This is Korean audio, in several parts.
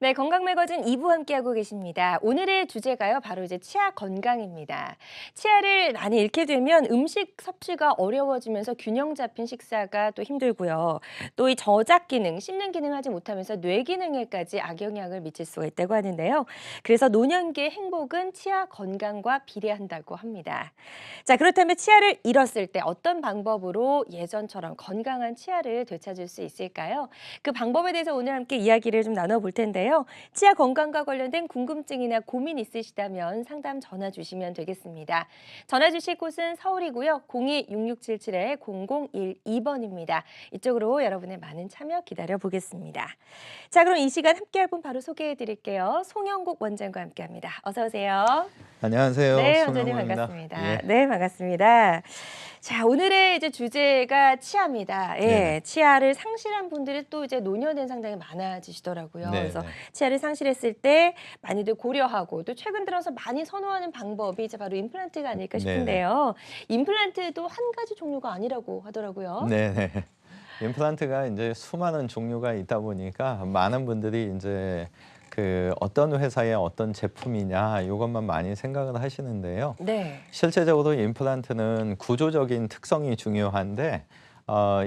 네, 건강 매거진 2부 함께하고 계십니다. 오늘의 주제가요, 바로 이제 치아 건강입니다. 치아를 많이 잃게 되면 음식 섭취가 어려워지면서 균형 잡힌 식사가 또 힘들고요. 또 이 저작 기능, 씹는 기능 하지 못하면서 뇌 기능에까지 악영향을 미칠 수가 있다고 하는데요. 그래서 노년기의 행복은 치아 건강과 비례한다고 합니다. 자, 그렇다면 치아를 잃었을 때 어떤 방법으로 예전처럼 건강한 치아를 되찾을 수 있을까요? 그 방법에 대해서 오늘 함께 이야기를 좀 나눠볼 텐데요. 치아 건강과 관련된 궁금증이나 고민 있으시다면 상담 전화 주시면 되겠습니다. 전화 주실 곳은 서울이고요. 02-6677-0012번입니다. 이쪽으로 여러분의 많은 참여 기다려보겠습니다. 자, 그럼 이 시간 함께할 분 바로 소개해드릴게요. 송영국 원장과 함께합니다. 어서 오세요. 안녕하세요. 네, 원장님 송영구입니다. 반갑습니다. 예. 네, 반갑습니다. 자, 오늘의 이제 주제가 치아입니다. 네네. 예, 치아를 상실한 분들이 또 이제 노년엔 상당히 많아지시더라고요. 그래서 네네. 치아를 상실했을 때 많이들 고려하고 또 최근 들어서 많이 선호하는 방법이 이제 바로 임플란트가 아닐까 네네. 싶은데요. 임플란트도 한 가지 종류가 아니라고 하더라고요. 네네. 임플란트가 이제 수많은 종류가 있다 보니까 많은 분들이 이제 그 어떤 회사의 어떤 제품이냐 이것만 많이 생각을 하시는데요. 네. 실제적으로 임플란트는 구조적인 특성이 중요한데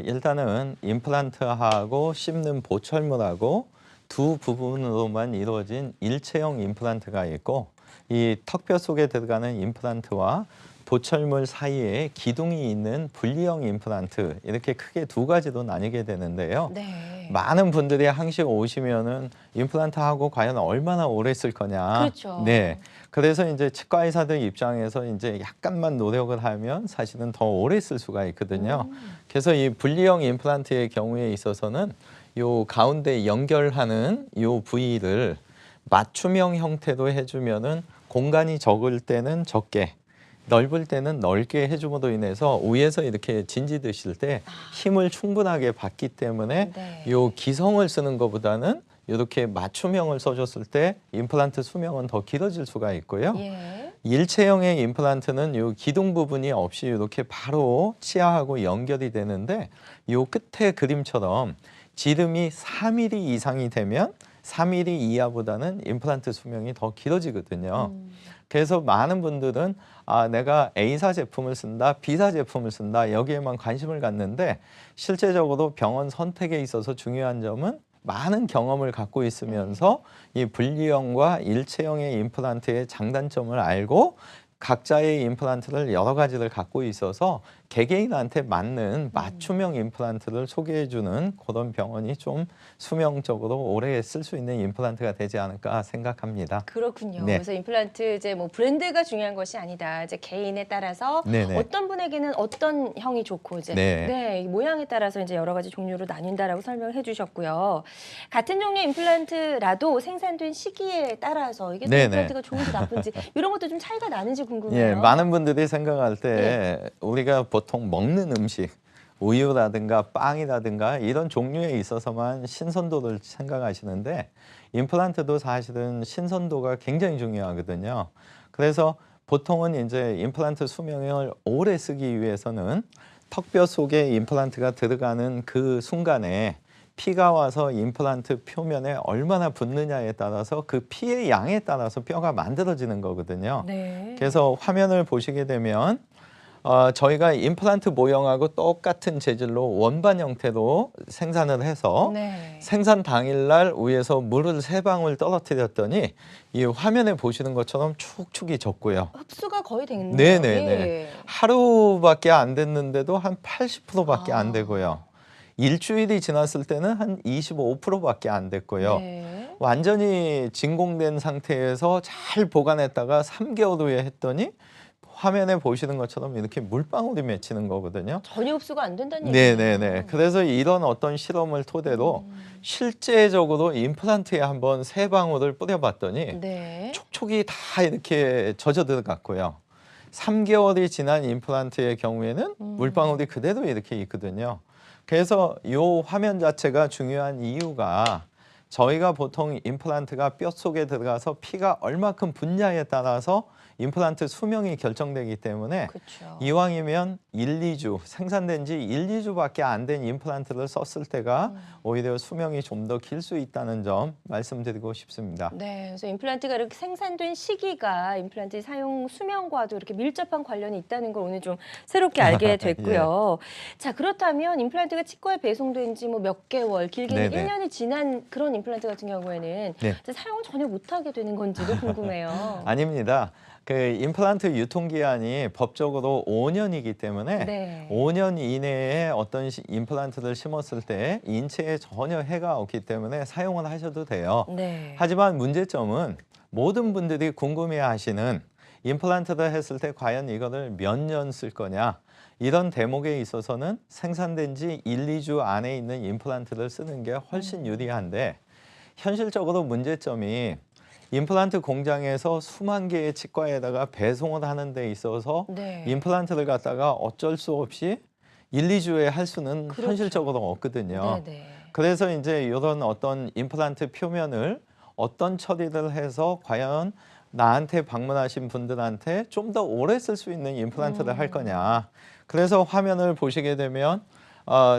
일단은 임플란트하고 씹는 보철물하고 두 부분으로만 이루어진 일체형 임플란트가 있고 이 턱뼈 속에 들어가는 임플란트와 보철물 사이에 기둥이 있는 분리형 임플란트 이렇게 크게 두 가지로 나뉘게 되는데요. 네. 많은 분들이 항시 오시면은 임플란트 하고 과연 얼마나 오래 쓸 거냐. 그렇죠. 네. 그래서 이제 치과 의사들 입장에서 이제 약간만 노력을 하면 사실은 더 오래 쓸 수가 있거든요. 그래서 이 분리형 임플란트의 경우에 있어서는 요 가운데 연결하는 요 부위를 맞춤형 형태로 해주면은 공간이 적을 때는 적게 넓을 때는 넓게 해줌으로 인해서 위에서 이렇게 진지 드실 때 힘을 충분하게 받기 때문에 네. 요 기성을 쓰는 것보다는 이렇게 맞춤형을 써줬을 때 임플란트 수명은 더 길어질 수가 있고요. 예. 일체형의 임플란트는 요 기둥 부분이 없이 이렇게 바로 치아하고 연결이 되는데 요 끝에 그림처럼 지름이 4mm 이상이 되면 3mm 이하보다는 임플란트 수명이 더 길어지거든요. 그래서 많은 분들은 내가 A사 제품을 쓴다, B사 제품을 쓴다 여기에만 관심을 갖는데 실제적으로 병원 선택에 있어서 중요한 점은 많은 경험을 갖고 있으면서 이 분리형과 일체형의 임플란트의 장단점을 알고 각자의 임플란트를 여러 가지를 갖고 있어서 개개인한테 맞는 맞춤형 임플란트를 소개해주는 그런 병원이 좀 수명적으로 오래 쓸 수 있는 임플란트가 되지 않을까 생각합니다. 그렇군요. 네. 그래서 임플란트 이제 뭐 브랜드가 중요한 것이 아니다. 이제 개인에 따라서 네네. 어떤 분에게는 어떤 형이 좋고 이제 네. 이 모양에 따라서 이제 여러 가지 종류로 나뉜다라고 설명해 주셨고요. 같은 종류의 임플란트라도 생산된 시기에 따라서 이게 또 네네. 임플란트가 좋은지 나쁜지 이런 것도 좀 차이가 나는지 궁금해요. 예, 많은 분들이 생각할 때 우리가 보통 먹는 음식, 우유라든가 빵이라든가 이런 종류에 있어서만 신선도를 생각하시는데 임플란트도 사실은 신선도가 굉장히 중요하거든요. 그래서 보통은 이제 임플란트 수명을 오래 쓰기 위해서는 턱뼈 속에 임플란트가 들어가는 그 순간에 피가 와서 임플란트 표면에 얼마나 붙느냐에 따라서 그 피의 양에 따라서 뼈가 만들어지는 거거든요. 네. 그래서 화면을 보시게 되면 저희가 임플란트 모형하고 똑같은 재질로 원반 형태로 생산을 해서 네. 생산 당일날 위에서 물을 3방울 떨어뜨렸더니 이 화면에 보시는 것처럼 축축이 졌고요. 흡수가 거의 됐네요. 네네네. 예. 하루밖에 안 됐는데도 한 80%밖에 안 아. 되고요. 일주일이 지났을 때는 한 25%밖에 안 됐고요. 네. 완전히 진공된 상태에서 잘 보관했다가 3개월 후에 했더니 화면에 보시는 것처럼 이렇게 물방울이 맺히는 거거든요. 전혀 흡수가 안 된다는 얘기예요. 네네네. 그래서 이런 어떤 실험을 토대로 실제적으로 임플란트에 한번 3방울을 뿌려봤더니 네. 촉촉이 다 이렇게 젖어 들어갔고요. 3개월이 지난 임플란트의 경우에는 물방울이 그대로 이렇게 있거든요. 그래서 이 화면 자체가 중요한 이유가 저희가 보통 임플란트가 뼈 속에 들어가서 피가 얼마큼 붙냐에 따라서 임플란트 수명이 결정되기 때문에 그렇죠. 이왕이면 1, 2주 생산된 지 1, 2주밖에 안 된 임플란트를 썼을 때가 오히려 수명이 좀 더 길 수 있다는 점 말씀드리고 싶습니다. 네, 그래서 임플란트가 이렇게 생산된 시기가 임플란트 사용 수명과도 이렇게 밀접한 관련이 있다는 걸 오늘 좀 새롭게 알게 됐고요. 자, 그렇다면 임플란트가 치과에 배송된 지 뭐 몇 개월, 길게는 네네. 1년이 지난 그런 임플란트 같은 경우에는 네. 사용을 전혀 못하게 되는 건지도 궁금해요. 아닙니다. 그 임플란트 유통기한이 법적으로 5년이기 때문에 네. 5년 이내에 어떤 임플란트를 심었을 때 인체에 전혀 해가 없기 때문에 사용을 하셔도 돼요. 네. 하지만 문제점은 모든 분들이 궁금해하시는 임플란트를 했을 때 과연 이거를 몇 년 쓸 거냐 이런 대목에 있어서는 생산된 지 1, 2주 안에 있는 임플란트를 쓰는 게 훨씬 유리한데 현실적으로 문제점이 임플란트 공장에서 수만 개의 치과에다가 배송을 하는 데 있어서 네. 임플란트를 갖다가 어쩔 수 없이 1, 2주에 할 수는 그렇죠. 현실적으로 없거든요. 네네. 그래서 이제 이런 어떤 임플란트 표면을 어떤 처리를 해서 과연 나한테 방문하신 분들한테 좀 더 오래 쓸 수 있는 임플란트를 할 거냐. 그래서 화면을 보시게 되면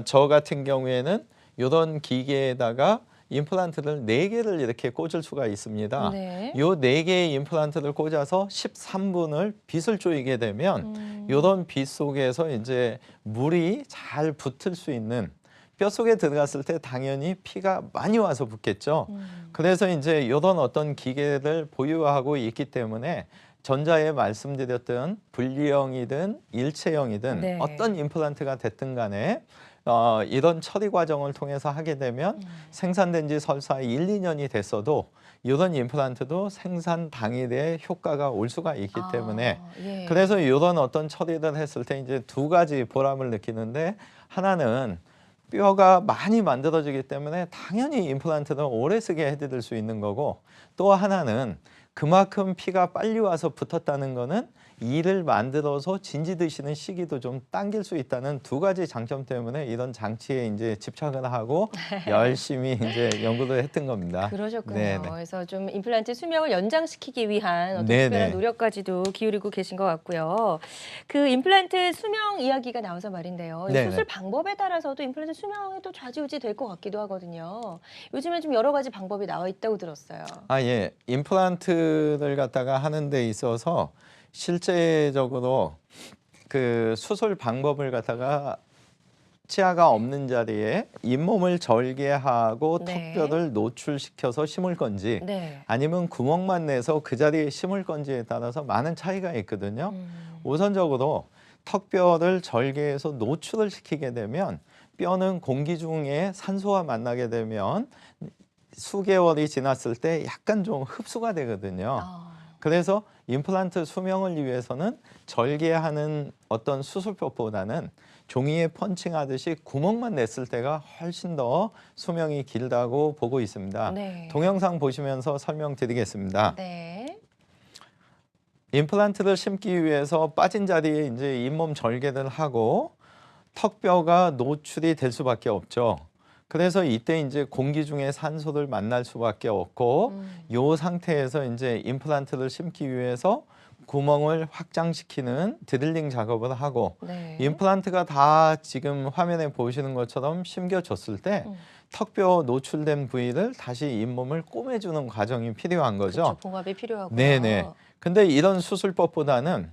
저 같은 경우에는 이런 기계에다가 임플란트를 4개를 이렇게 꽂을 수가 있습니다. 네. 요 4개의 임플란트를 꽂아서 13분을 빗을 조이게 되면 이런 빗 속에서 이제 물이 잘 붙을 수 있는 뼈 속에 들어갔을 때 당연히 피가 많이 와서 붙겠죠. 그래서 이제 이런 어떤 기계를 보유하고 있기 때문에 전자에 말씀드렸던 분리형이든 일체형이든 네. 어떤 임플란트가 됐든 간에 이런 처리 과정을 통해서 하게 되면 생산된 지 설사 1, 2년이 됐어도 이런 임플란트도 생산 당일에 효과가 올 수가 있기 때문에 예. 그래서 이런 어떤 처리를 했을 때 이제 두 가지 보람을 느끼는데 하나는 뼈가 많이 만들어지기 때문에 당연히 임플란트는 오래 쓰게 해드릴 수 있는 거고 또 하나는 그만큼 피가 빨리 와서 붙었다는 거는 이를 만들어서 진지 드시는 시기도 좀 당길 수 있다는 두 가지 장점 때문에 이런 장치에 이제 집착을 하고 열심히 이제 연구를 했던 겁니다. 그러셨군요. 네네. 그래서 좀 임플란트 수명을 연장시키기 위한 어떤 네네. 특별한 노력까지도 기울이고 계신 것 같고요. 그 임플란트 수명 이야기가 나와서 말인데요. 이 네네. 수술 방법에 따라서도 임플란트 수명이 또 좌지우지 될 것 같기도 하거든요. 요즘에 좀 여러 가지 방법이 나와 있다고 들었어요. 예. 임플란트를 갖다가 하는 데 있어서 실제적으로 그 수술 방법을 갖다가 치아가 없는 자리에 잇몸을 절개하고 네. 턱뼈를 노출시켜서 심을 건지 네. 아니면 구멍만 내서 그 자리에 심을 건지에 따라서 많은 차이가 있거든요. 우선적으로 턱뼈를 절개해서 노출을 시키게 되면 뼈는 공기 중에 산소와 만나게 되면 수개월이 지났을 때 약간 좀 흡수가 되거든요. 그래서 임플란트 수명을 위해서는 절개하는 어떤 수술법보다는 종이에 펀칭하듯이 구멍만 냈을 때가 훨씬 더 수명이 길다고 보고 있습니다. 네. 동영상 보시면서 설명드리겠습니다. 네. 임플란트를 심기 위해서 빠진 자리에 이제 잇몸 절개를 하고 턱뼈가 노출이 될 수밖에 없죠. 그래서 이때 이제 공기 중에 산소를 만날 수밖에 없고 이 상태에서 이제 임플란트를 심기 위해서 구멍을 확장시키는 드릴링 작업을 하고 네. 임플란트가 다 지금 화면에 보시는 것처럼 심겨졌을 때 턱뼈 노출된 부위를 다시 잇몸을 꼬매주는 과정이 필요한 거죠. 그렇죠. 봉합이 필요하고요. 네네. 근데 이런 수술법보다는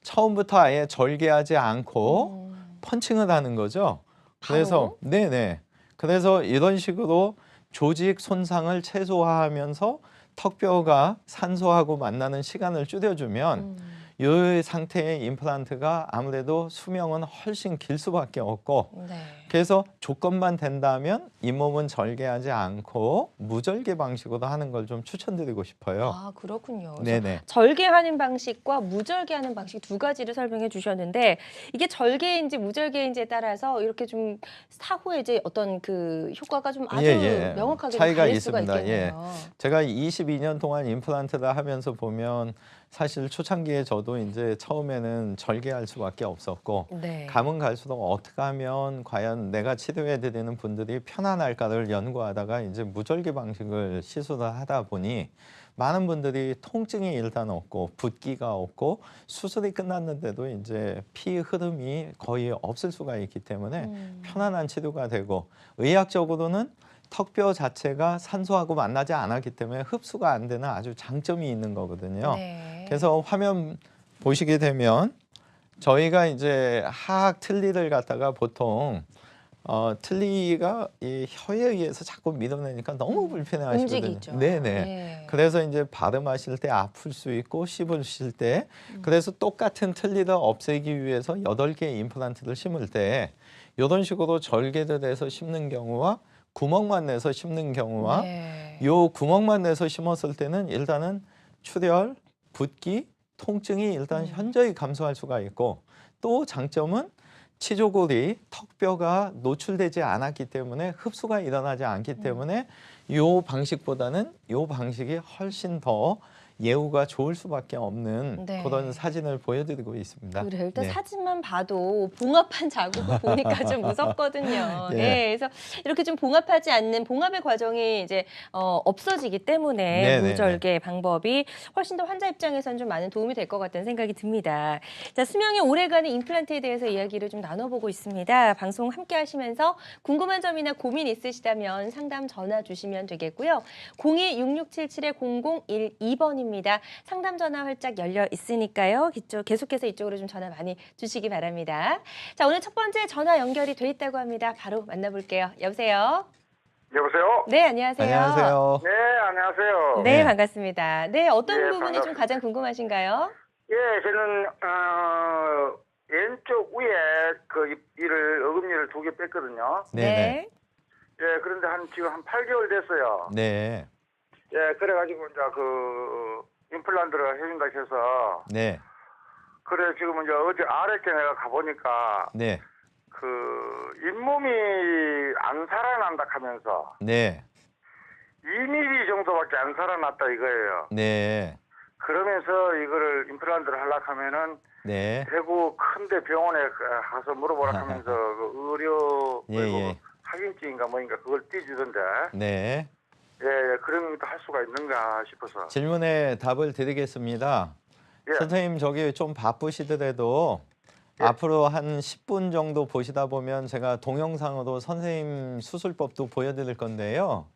처음부터 아예 절개하지 않고 펀칭을 하는 거죠. 그래서 바로? 네네. 그래서 이런 식으로 조직 손상을 최소화하면서 턱뼈가 산소하고 만나는 시간을 줄여주면 이 상태의 임플란트가 아무래도 수명은 훨씬 길 수밖에 없고 네. 그래서 조건만 된다면 잇몸은 절개하지 않고 무절개 방식으로 하는 걸 좀 추천드리고 싶어요. 아, 그렇군요. 그래서 네네. 절개하는 방식과 무절개하는 방식 두 가지를 설명해 주셨는데 이게 절개인지 무절개인지에 따라서 이렇게 좀 사후에 이제 어떤 그 효과가 좀 아주 명확하게 좀 차이가 다를 수가 있습니다. 있겠네요. 제가 22년 동안 임플란트를 하면서 보면 사실 초창기에 저도 이제 처음에는 절개할 수밖에 없었고 네. 가면 갈수록 어떻게 하면 과연 내가 치료해 드리는 분들이 편안할까를 연구하다가 이제 무절개 방식을 시술을 하다 보니 많은 분들이 통증이 일단 없고 붓기가 없고 수술이 끝났는데도 이제 피 흐름이 거의 없을 수가 있기 때문에 편안한 치료가 되고 의학적으로는 턱뼈 자체가 산소하고 만나지 않았기 때문에 흡수가 안 되는 아주 장점이 있는 거거든요. 네. 그래서 화면 보시게 되면 저희가 이제 하악 틀니를 갖다가 보통 틀니가 이 혀에 의해서 자꾸 밀어내니까 너무 불편해하시거든요. 움직이죠. 네네. 네. 그래서 이제 발음하실 때 아플 수 있고 씹으실 때 그래서 똑같은 틀니를 없애기 위해서 8개의 임플란트를 심을 때 이런 식으로 절개를 해서 심는 경우와 구멍만 내서 심는 경우와 네. 요 구멍만 내서 심었을 때는 일단은 출혈, 붓기, 통증이 일단 현저히 감소할 수가 있고 또 장점은 치조골이 턱뼈가 노출되지 않았기 때문에 흡수가 일어나지 않기 때문에 요 방식보다는 요 방식이 훨씬 더 예후가 좋을 수밖에 없는 네. 그런 사진을 보여드리고 있습니다. 그래요. 일단 네. 사진만 봐도 봉합한 자국을 보니까 좀 무섭거든요. 예. 예, 그래서 이렇게 좀 봉합하지 않는 봉합의 과정이 이제 없어지기 때문에 네네네. 무절개 방법이 훨씬 더 환자 입장에서는 좀 많은 도움이 될 것 같다는 생각이 듭니다. 자, 수명이 오래가는 임플란트에 대해서 이야기를 좀 나눠보고 있습니다. 방송 함께 하시면서 궁금한 점이나 고민 있으시다면 상담 전화 주시면 되겠고요. 02-6677-0012번입니다. 상담 전화 활짝 열려 있으니까요. 계속해서 이쪽으로 좀 전화 많이 주시기 바랍니다. 자, 오늘 첫 번째 전화 연결이 돼 있다고 합니다. 바로 만나볼게요. 여보세요? 여보세요? 네, 안녕하세요. 안녕하세요. 네, 안녕하세요. 네, 네. 반갑습니다. 네, 어떤 예, 부분이 좀 반갑습니다. 가장 궁금하신가요? 예, 저는 왼쪽 위에 그 어금니를 2개 뺐거든요. 네네. 예, 그런데 지금 한 8개월 됐어요. 네. 예, 그래가지고 이제 그 임플란트를 해준다 해서 네. 그래 지금 이제 어제 아랫게 내가 가보니까 네. 그 잇몸이 안 살아난다 하면서 네. 2mm 정도밖에 안 살아났다 이거예요. 네. 그러면서 이거를 임플란트를 하려고 하면은 네. 대구 큰데 병원에 가서 물어보라 하면서 그 의료 예, 예. 확인증인가 뭐인가 그걸 띄주던데 네. 예, 그런 것도 할 수가 있는가 싶어서 질문에 답을 드리겠습니다. 예. 선생님 저기 좀 바쁘시더라도 앞으로 한 10분 정도 보시다 보면 제가 동영상으로 선생님 수술법도 보여드릴 건데요.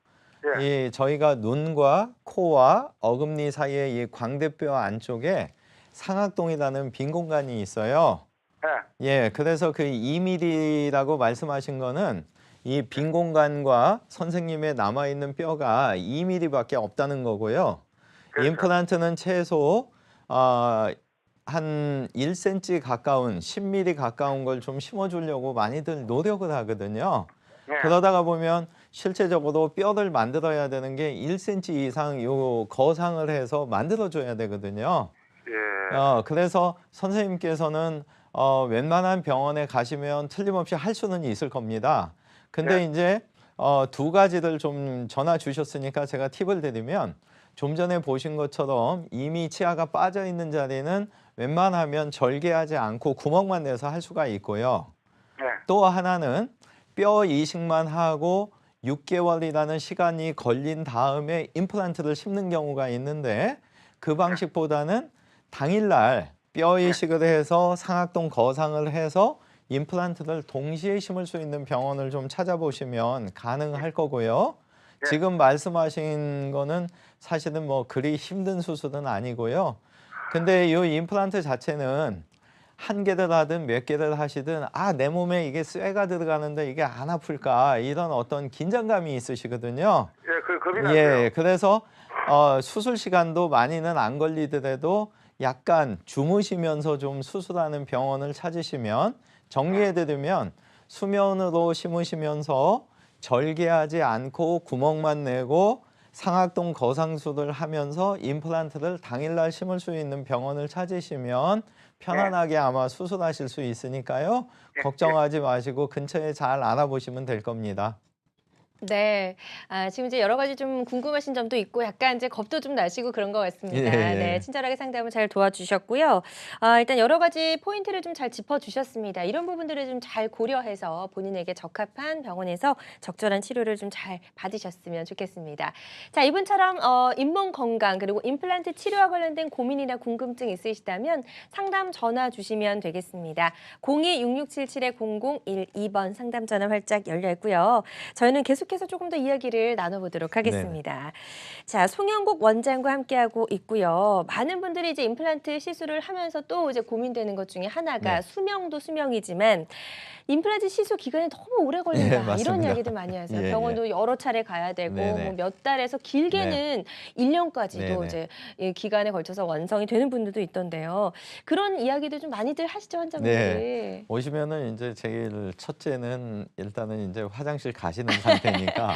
예. 이 저희가 눈과 코와 어금니 사이에 이 광대뼈 안쪽에 상악동이라는 빈 공간이 있어요. 예. 예, 그래서 그 2mm라고 말씀하신 거는 이 빈 공간과 선생님의 남아있는 뼈가 2mm밖에 없다는 거고요. 그렇죠. 임플란트는 최소 한 1cm 가까운 10mm 가까운 걸 좀 심어주려고 많이들 노력을 하거든요. 예. 그러다가 보면 실제적으로 뼈를 만들어야 되는 게 1cm 이상 요 거상을 해서 만들어줘야 되거든요. 예. 그래서 선생님께서는 웬만한 병원에 가시면 틀림없이 할 수는 있을 겁니다. 근데 네. 이제 2가지를 좀 전화 주셨으니까 제가 팁을 드리면 좀 전에 보신 것처럼 이미 치아가 빠져 있는 자리는 웬만하면 절개하지 않고 구멍만 내서 할 수가 있고요. 예. 또 하나는 뼈 이식만 하고 6개월이라는 시간이 걸린 다음에 임플란트를 심는 경우가 있는데 그 방식보다는 당일날 뼈 이식을 해서 상악동 거상을 해서 임플란트를 동시에 심을 수 있는 병원을 좀 찾아보시면 가능할 거고요. 네. 지금 말씀하신 거는 사실은 뭐 그리 힘든 수술은 아니고요. 근데 이 임플란트 자체는 한 개를 하든 몇 개를 하시든 내 몸에 이게 쇠가 들어가는데 이게 안 아플까 이런 어떤 긴장감이 있으시거든요. 예, 그 겁이 났어요. 예, 그래서 수술 시간도 많이는 안 걸리더라도 약간 주무시면서 좀 수술하는 병원을 찾으시면 정리해드리면 수면으로 심으시면서 절개하지 않고 구멍만 내고 상악동 거상술을 하면서 임플란트를 당일날 심을 수 있는 병원을 찾으시면 편안하게 아마 수술하실 수 있으니까요. 걱정하지 마시고 근처에 잘 알아보시면 될 겁니다. 네. 지금 이제 여러 가지 좀 궁금하신 점도 있고 약간 이제 겁도 좀 나시고 그런 것 같습니다. 예, 예. 네. 친절하게 상담을 잘 도와주셨고요. 일단 여러 가지 포인트를 좀 잘 짚어주셨습니다. 이런 부분들을 좀 잘 고려해서 본인에게 적합한 병원에서 적절한 치료를 좀 잘 받으셨으면 좋겠습니다. 자, 이분처럼 잇몸 건강 그리고 임플란트 치료와 관련된 고민이나 궁금증 있으시다면 상담 전화 주시면 되겠습니다. 02-6677-0012번 상담 전화 활짝 열려 있고요. 저희는 계속해서 조금 더 이야기를 나눠보도록 하겠습니다. 자, 송영국 원장과 함께하고 있고요. 많은 분들이 이제 임플란트 시술을 하면서 또 이제 고민되는 것 중에 하나가 네. 수명도 수명이지만 임플란트 시술 기간이 너무 오래 걸린다. 이런 맞습니다. 이야기들 많이 하세요. 예, 병원도 여러 차례 가야 되고 네네. 뭐 몇 달에서 길게는 1년까지도 네네. 이제 이 기간에 걸쳐서 완성이 되는 분들도 있던데요. 그런 이야기들 좀 많이들 하시죠, 환자분들이. 오시면은 이제 제일 첫째는 일단은 이제 화장실 가시는 상태니까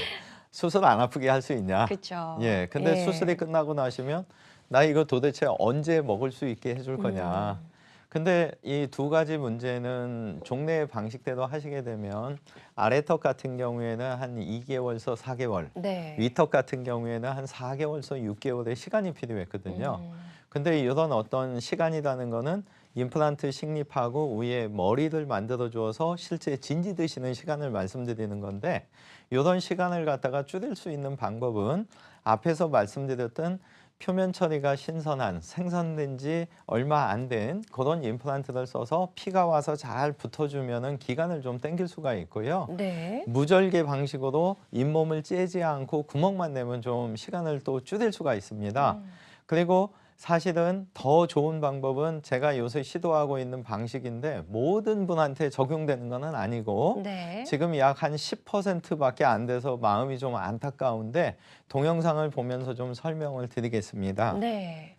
수술 안 아프게 할 수 있냐. 그렇죠. 예. 근데 수술이 끝나고 나시면 나 이거 도대체 언제 먹을 수 있게 해줄 거냐. 근데 이 두 가지 문제는 종래 방식대로 하시게 되면 아래턱 같은 경우에는 한 2개월서 4개월, 네. 위턱 같은 경우에는 한 4개월서 6개월의 시간이 필요했거든요. 근데 이런 어떤 시간이라는 거는 임플란트 식립하고 위에 머리를 만들어 주어서 실제 진지 드시는 시간을 말씀드리는 건데 이런 시간을 갖다가 줄일 수 있는 방법은 앞에서 말씀드렸던 표면 처리가 신선한 생산된 지 얼마 안 된 그런 임플란트를 써서 피가 와서 잘 붙어주면은 기간을 좀 당길 수가 있고요. 네. 무절개 방식으로 잇몸을 째지 않고 구멍만 내면 좀 시간을 또 줄일 수가 있습니다. 그리고 사실은 더 좋은 방법은 제가 요새 시도하고 있는 방식인데 모든 분한테 적용되는 건 아니고 네. 지금 약 한 10%밖에 안 돼서 마음이 좀 안타까운데 동영상을 보면서 좀 설명을 드리겠습니다. 네.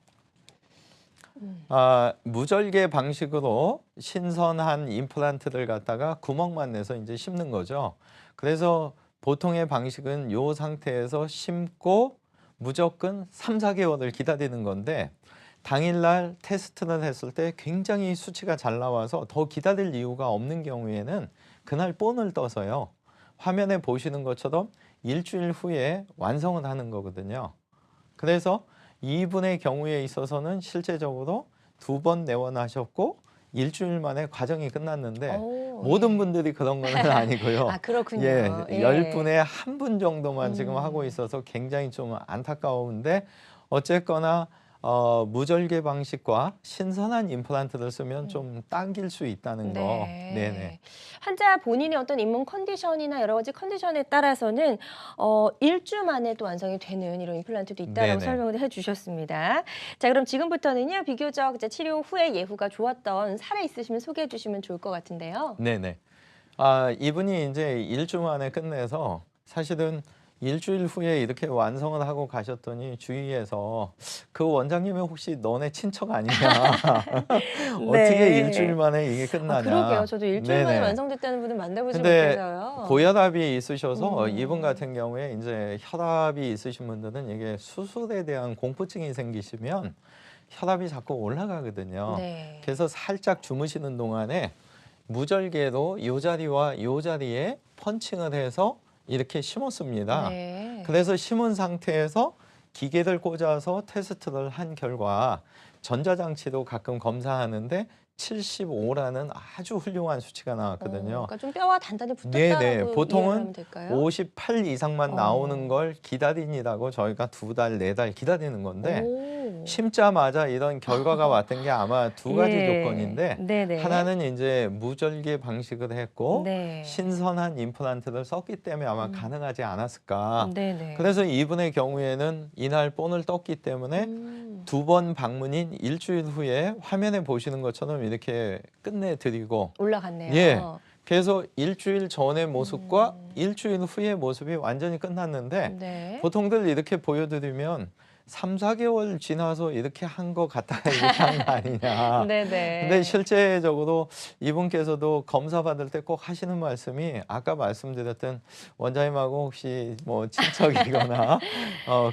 무절개 방식으로 신선한 임플란트를 갖다가 구멍만 내서 이제 심는 거죠. 그래서 보통의 방식은 이 상태에서 심고 무조건 3, 4개월을 기다리는 건데 당일날 테스트를 했을 때 굉장히 수치가 잘 나와서 더 기다릴 이유가 없는 경우에는 그날 본을 떠서요. 화면에 보시는 것처럼 일주일 후에 완성을 하는 거거든요. 그래서 이분의 경우에 있어서는 실제적으로 2번 내원하셨고 일주일 만에 과정이 끝났는데 모든 분들이 그런 건 아니고요. 그렇군요. 예, 예. 10분에 1분 정도만 지금 하고 있어서 굉장히 좀 안타까운데 어쨌거나 무절개 방식과 신선한 임플란트를 쓰면 좀 당길 수 있다는 거. 네. 네네. 환자 본인의 어떤 잇몸 컨디션이나 여러 가지 컨디션에 따라서는 일주 만에 또 완성이 되는 이런 임플란트도 있다라고 네네. 설명을 해주셨습니다. 자, 그럼 지금부터는요 비교적 이제 치료 후에 예후가 좋았던 사례 있으시면 소개해 주시면 좋을 것 같은데요. 네네. 이분이 이제 일주 만에 끝내서 사실은 일주일 후에 이렇게 완성을 하고 가셨더니 주위에서 그 원장님이 혹시 너네 친척 아니냐? 어떻게 일주일 만에 이게 끝나냐? 그러게요. 저도 일주일 만에 네네. 완성됐다는 분은 만나보지 근데 못해서요. 고혈압이 있으셔서 이분 같은 경우에 이제 혈압이 있으신 분들은 이게 수술에 대한 공포증이 생기시면 혈압이 자꾸 올라가거든요. 네. 그래서 살짝 주무시는 동안에 무절개로 이 자리와 이 자리에 펀칭을 해서 이렇게 심었습니다. 네. 그래서 심은 상태에서 기계를 꽂아서 테스트를 한 결과 전자장치도 가끔 검사하는데 75라는 아주 훌륭한 수치가 나왔거든요. 그러니까 좀 뼈와 단단히 네네. 붙었다고 보통은 이해하면 될까요? 58 이상만 나오는 걸 기다리니라고 저희가 2달, 4달 기다리는 건데 심자마자 이런 결과가 왔던 게 아마 두 가지 예. 조건인데 네네. 하나는 이제 무절개 방식을 했고 네. 신선한 임플란트를 썼기 때문에 아마 가능하지 않았을까. 네네. 그래서 이분의 경우에는 이날 본을 떴기 때문에 2번 방문인 일주일 후에 화면에 보시는 것처럼 이렇게 끝내드리고 올라갔네요. 예. 그래서 일주일 전의 모습과 일주일 후의 모습이 완전히 끝났는데 네. 보통들 이렇게 보여드리면 3, 4개월 지나서 이렇게 한 거 같다가 이렇게 한 거 아니냐. 네네. 근데 실제적으로 이분께서도 검사 받을 때 꼭 하시는 말씀이 아까 말씀드렸던 원장님하고 혹시 뭐 친척이거나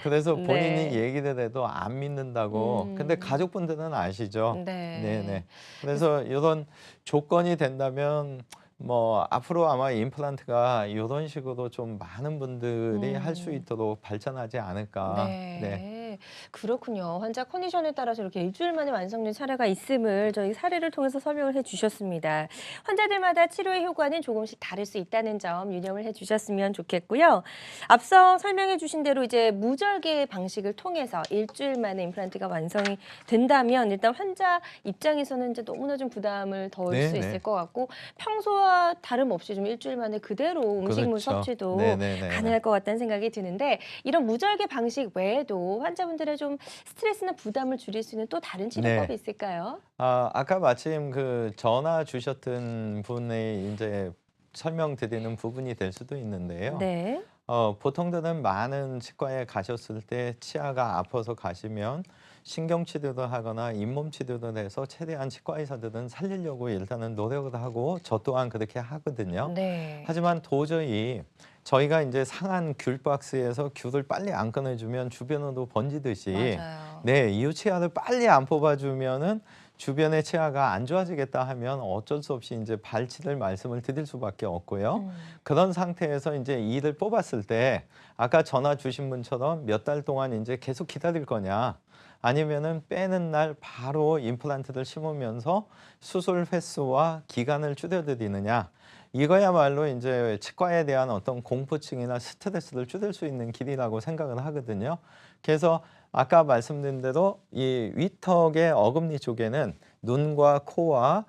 그래서 본인이 네. 얘기를 해도 안 믿는다고. 근데 가족분들은 아시죠. 네. 네네. 그래서 이런 조건이 된다면 뭐 앞으로 아마 임플란트가 이런 식으로 좀 많은 분들이 할 수 있도록 발전하지 않을까. 네. 네. 그렇군요. 환자 컨디션에 따라서 이렇게 일주일 만에 완성된 사례가 있음을 저희 사례를 통해서 설명을 해주셨습니다. 환자들마다 치료의 효과는 조금씩 다를 수 있다는 점 유념을 해주셨으면 좋겠고요. 앞서 설명해주신 대로 이제 무절개 방식을 통해서 일주일 만에 임플란트가 완성이 된다면 일단 환자 입장에서는 이제 너무나 좀 부담을 덜 수 네, 있을 네. 것 같고 평소와 다름없이 좀 일주일 만에 그대로 음식물 그렇죠. 섭취도 네네네. 가능할 것 같다는 생각이 드는데 이런 무절개 방식 외에도 환자분들의 좀 스트레스나 부담을 줄일 수 있는 또 다른 치료법이 네. 있을까요? 아까 마침 그 전화 주셨던 분의 이제 설명드리는 부분이 될 수도 있는데요. 네. 보통들은 많은 치과에 가셨을 때 치아가 아파서 가시면 신경치료도 하거나 잇몸치료도 해서 최대한 치과 의사들은 살리려고 일단은 노력을 하고 저 또한 그렇게 하거든요. 네. 하지만 도저히 저희가 이제 상한 귤 박스에서 귤을 빨리 안 꺼내주면 주변으로 번지듯이 맞아요. 네, 이 치아를 빨리 안 뽑아주면은 주변의 치아가 안 좋아지겠다 하면 어쩔 수 없이 이제 발치를 말씀을 드릴 수밖에 없고요. 음. 그런 상태에서 이제 이를 뽑았을 때 아까 전화 주신 분처럼 몇 달 동안 이제 계속 기다릴 거냐 아니면은 빼는 날 바로 임플란트를 심으면서 수술 횟수와 기간을 줄여드리느냐 이거야말로 이제 치과에 대한 어떤 공포증이나 스트레스를 줄일 수 있는 길이라고 생각을 하거든요. 그래서 아까 말씀드린 대로 이 위턱의 어금니 쪽에는 눈과 코와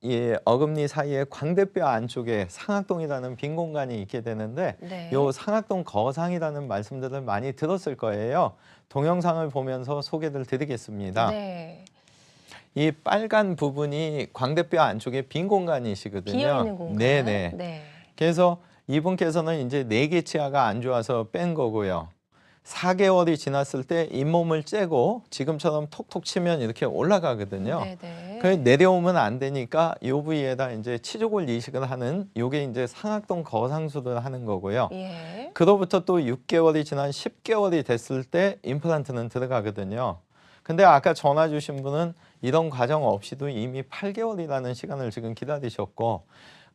이 어금니 사이에 광대뼈 안쪽에 상악동이라는 빈 공간이 있게 되는데 네. 요 상악동 거상이라는 말씀들을 많이 들었을 거예요. 동영상을 보면서 소개를 드리겠습니다. 네. 이 빨간 부분이 광대뼈 안쪽에 빈 공간이시거든요. 비어 있는 공간. 네네. 네. 그래서 이분께서는 이제 4개 치아가 안 좋아서 뺀 거고요. 4개월이 지났을 때 잇몸을 째고 지금처럼 톡톡 치면 이렇게 올라가거든요. 네네. 그 내려오면 안 되니까 요 부위에다 이제 치조골 이식을 하는 요게 이제 상악동 거상술을 하는 거고요. 예. 그로부터 또 6개월이 지난 10개월이 됐을 때 임플란트는 들어가거든요. 근데 아까 전화 주신 분은 이런 과정 없이도 이미 8개월이라는 시간을 지금 기다리셨고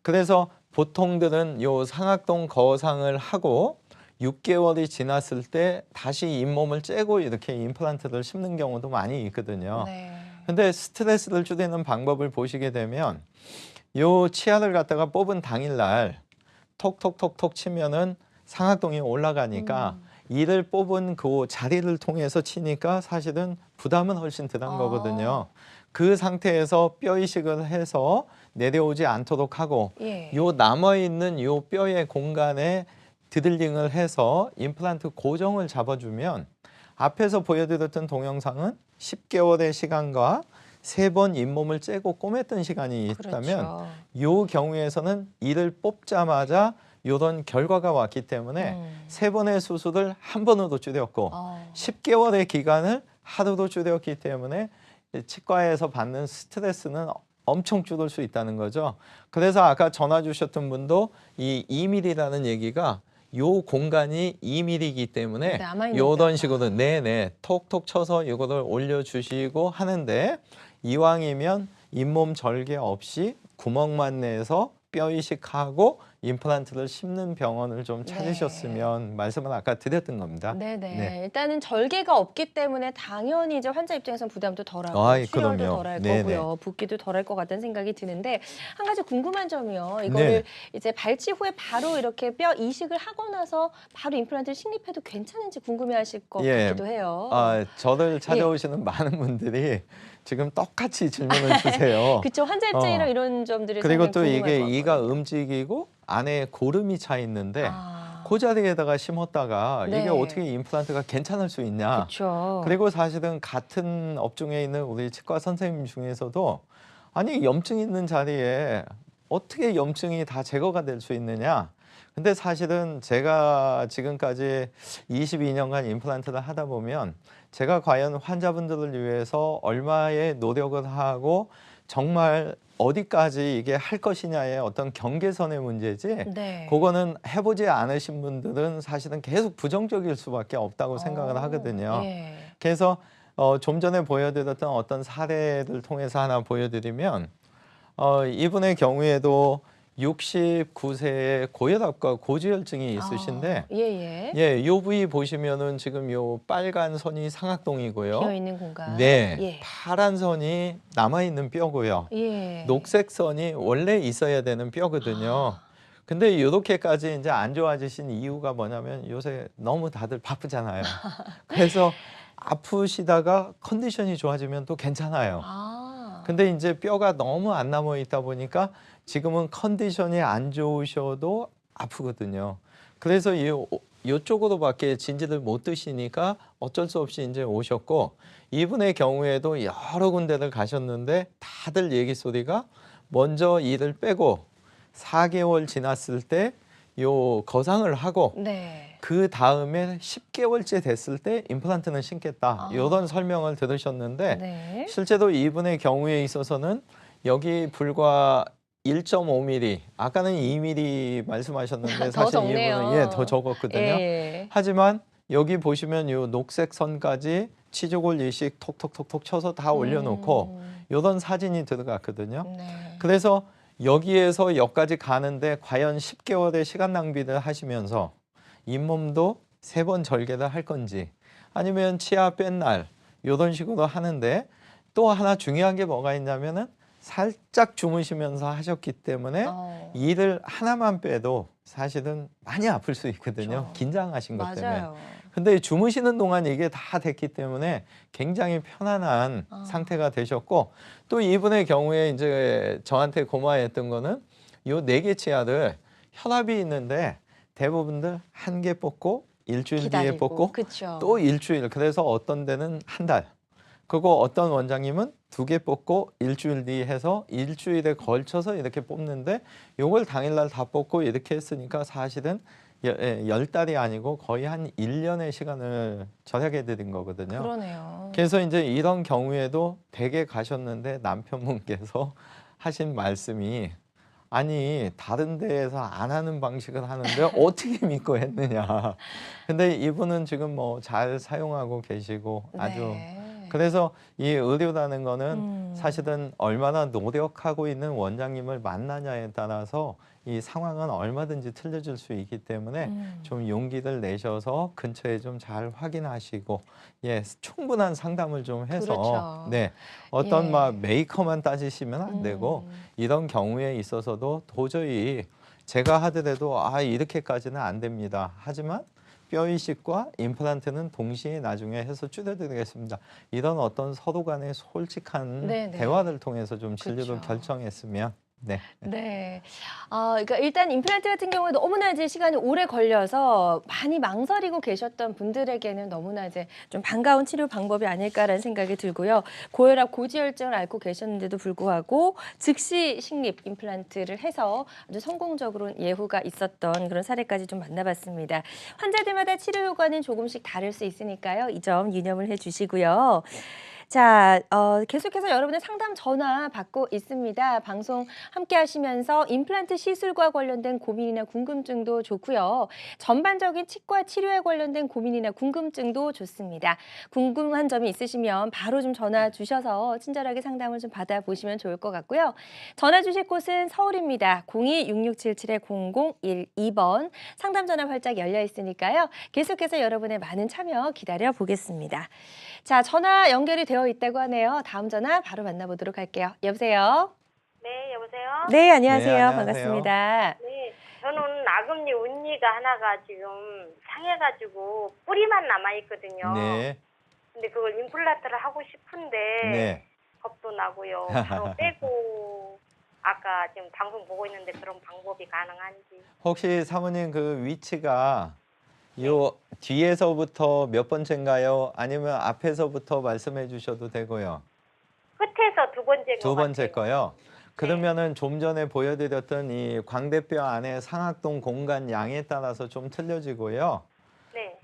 그래서 보통들은 요 상악동 거상을 하고 6개월이 지났을 때 다시 잇몸을 째고 이렇게 임플란트를 심는 경우도 많이 있거든요. 네. 근데 스트레스를 줄이는 방법을 보시게 되면 요 치아를 갖다가 뽑은 당일날 톡톡톡톡 치면은 상악동이 올라가니까 이를 뽑은 그 자리를 통해서 치니까 사실은 부담은 훨씬 덜한 아. 거거든요. 그 상태에서 뼈 이식을 해서 내려오지 않도록 하고 예. 요 남아있는 요 뼈의 공간에 드릴링을 해서 임플란트 고정을 잡아주면 앞에서 보여드렸던 동영상은 10개월의 시간과 3번 잇몸을 째고 꼬맸던 시간이 있다면 그렇죠. 요 경우에서는 이를 뽑자마자 이런 결과가 왔기 때문에 3번의 수술을 한 번으로 줄였고 10개월의 기간을 하루로 줄였기 때문에 치과에서 받는 스트레스는 엄청 줄을 수 있다는 거죠. 그래서 아까 전화 주셨던 분도 이 2mm라는 얘기가 요 공간이 2mm이기 때문에 남아있는 요런 뼈가. 식으로 네네 톡톡 쳐서 이거를 올려주시고 하는데 이왕이면 잇몸 절개 없이 구멍만 내서 뼈 이식하고 임플란트를 심는 병원을 좀 찾으셨으면 말씀을 아까 드렸던 겁니다. 네네. 네. 일단은 절개가 없기 때문에 당연히 이제 환자 입장에서는 부담도 덜하고 아이, 출혈도 그럼요. 덜할 네네. 거고요. 붓기도 덜할 것 같다는 생각이 드는데 한 가지 궁금한 점이요. 네. 이거를 이제 발치 후에 바로 이렇게 뼈 이식을 하고 나서 바로 임플란트를 식립해도 괜찮은지 궁금해하실 것 예. 같기도 해요. 저를 찾아오시는 많은 분들이 지금 똑같이 질문을 주세요. 그렇죠. 환자 입장이랑 이런 점들이 그리고 상당히 또 궁금할 이게 것 이가 같거든요. 움직이고 안에 고름이 차 있는데 아, 그 자리에다가 심었다가 네. 이게 어떻게 임플란트가 괜찮을 수 있냐. 그렇죠. 그리고 사실은 같은 업종에 있는 우리 치과 선생님 중에서도 아니 염증 있는 자리에 어떻게 염증이 다 제거가 될 수 있느냐. 근데 사실은 제가 지금까지 22년간 임플란트를 하다 보면 제가 과연 환자분들을 위해서 얼마의 노력을 하고 정말 어디까지 이게 할 것이냐의 어떤 경계선의 문제지 네. 그거는 해보지 않으신 분들은 사실은 계속 부정적일 수밖에 없다고 생각을 하거든요. 예. 그래서 좀 전에 보여드렸던 어떤 사례를 통해서 하나 보여드리면 이분의 경우에도 69세에 고혈압과 고지혈증이 있으신데 예예. 예, 요 부위 보시면은 지금 요 빨간 선이 상악동이고요. 비어 있는 공간. 네, 예. 파란 선이 남아 있는 뼈고요. 예. 녹색 선이 원래 있어야 되는 뼈거든요. 근데 이렇게까지 이제 안 좋아지신 이유가 뭐냐면 요새 너무 다들 바쁘잖아요. 그래서 아프시다가 컨디션이 좋아지면 또 괜찮아요. 근데 이제 뼈가 너무 안 남아 있다 보니까 지금은 컨디션이 안 좋으셔도 아프거든요. 그래서 이쪽으로밖에 진지를 못 드시니까 어쩔 수 없이 이제 오셨고, 이분의 경우에도 여러 군데를 가셨는데 다들 얘기 소리가 먼저 이를 빼고 4개월 지났을 때 요 거상을 하고 네. 그 다음에 10개월째 됐을 때 임플란트는 신겠다. 이런 설명을 들으셨는데 네. 실제로 이분의 경우에 있어서는 여기 불과 1.5mm, 아까는 2mm 말씀하셨는데 더 사실 적네요. 이분은 예, 더 적었거든요. 예. 하지만 여기 보시면 요 녹색 선까지 치조골 일식 톡톡톡톡 쳐서 다 올려놓고 이런 사진이 들어갔거든요. 네. 그래서 여기에서 여기까지 가는데 과연 10개월의 시간 낭비를 하시면서 잇몸도 3번 절개를 할 건지 아니면 치아 뺀 날 이런 식으로 하는데 또 하나 중요한 게 뭐가 있냐면은 살짝 주무시면서 하셨기 때문에 이를 하나만 빼도 사실은 많이 아플 수 있거든요. 그렇죠. 긴장하신 것 때문에. 맞아요. 근데 주무시는 동안 이게 다 됐기 때문에 굉장히 편안한 상태가 되셨고, 또 이분의 경우에 이제 저한테 고마워했던 거는 요 4개 치아를 혈압이 있는데 대부분들 1개 뽑고 일주일 뒤에 기다리고. 뽑고 그쵸. 또 일주일, 그래서 어떤 데는 한 달, 그리고 어떤 원장님은 2개 뽑고 일주일 뒤에 해서 일주일에 걸쳐서 이렇게 뽑는데 요걸 당일날 다 뽑고 이렇게 했으니까 사실은 10달이 아니고 거의 한 1년의 시간을 절약해 드린 거거든요. 그러네요. 그래서 이제 이런 경우에도 댁에 가셨는데 남편분께서 하신 말씀이 아니 다른 데에서 안 하는 방식을 하는데 어떻게 믿고 했느냐. 근데 이분은 지금 뭐 잘 사용하고 계시고 아주 네. 그래서 이 의료라는 거는 사실은 얼마나 노력하고 있는 원장님을 만나냐에 따라서 이 상황은 얼마든지 틀려질 수 있기 때문에 좀 용기를 내셔서 근처에 좀 잘 확인하시고 예, 충분한 상담을 좀 해서 그렇죠. 네, 어떤 예. 막 메이커만 따지시면 안 되고 이런 경우에 있어서도 도저히 제가 하더라도 아 이렇게까지는 안 됩니다. 하지만 뼈 이식과 임플란트는 동시에 나중에 해서 줄여드리겠습니다. 이런 어떤 서로 간의 솔직한 네네. 대화를 통해서 좀 진료를 그렇죠. 결정했으면 네. 네. 그러니까 일단 임플란트 같은 경우에 너무나 이제 시간이 오래 걸려서 많이 망설이고 계셨던 분들에게는 너무나 이제 좀 반가운 치료 방법이 아닐까라는 생각이 들고요. 고혈압, 고지혈증을 앓고 계셨는데도 불구하고 즉시 식립 임플란트를 해서 아주 성공적으로 예후가 있었던 그런 사례까지 좀 만나봤습니다. 환자들마다 치료 효과는 조금씩 다를 수 있으니까요. 이 점 유념을 해주시고요. 자, 계속해서 여러분의 상담 전화 받고 있습니다. 방송 함께 하시면서 임플란트 시술과 관련된 고민이나 궁금증도 좋고요. 전반적인 치과 치료에 관련된 고민이나 궁금증도 좋습니다. 궁금한 점이 있으시면 바로 좀 전화 주셔서 친절하게 상담을 좀 받아보시면 좋을 것 같고요. 전화 주실 곳은 서울입니다. 02-6677-0012번 상담 전화 활짝 열려 있으니까요. 계속해서 여러분의 많은 참여 기다려 보겠습니다. 자, 전화 연결이 되어 있다고 하네요. 다음 전화 바로 만나보도록 할게요. 여보세요? 네, 여보세요? 네, 안녕하세요. 네, 안녕하세요. 반갑습니다. 네, 저는 아금니 운니가 하나가 지금 상해가지고 뿌리만 남아있거든요. 네. 근데 그걸 임플란트를 하고 싶은데 네. 겁도 나고요. 바로 빼고 아까 지금 방송 보고 있는데 그런 방법이 가능한지. 혹시 사모님 그 위치가 요 뒤에서부터 몇 번째인가요? 아니면 앞에서부터 말씀해 주셔도 되고요. 끝에서 두 번째 두 번째 거요. 네. 그러면은 좀 전에 보여드렸던 이 광대뼈 안에 상악동 공간 양에 따라서 좀 틀려지고요. 네,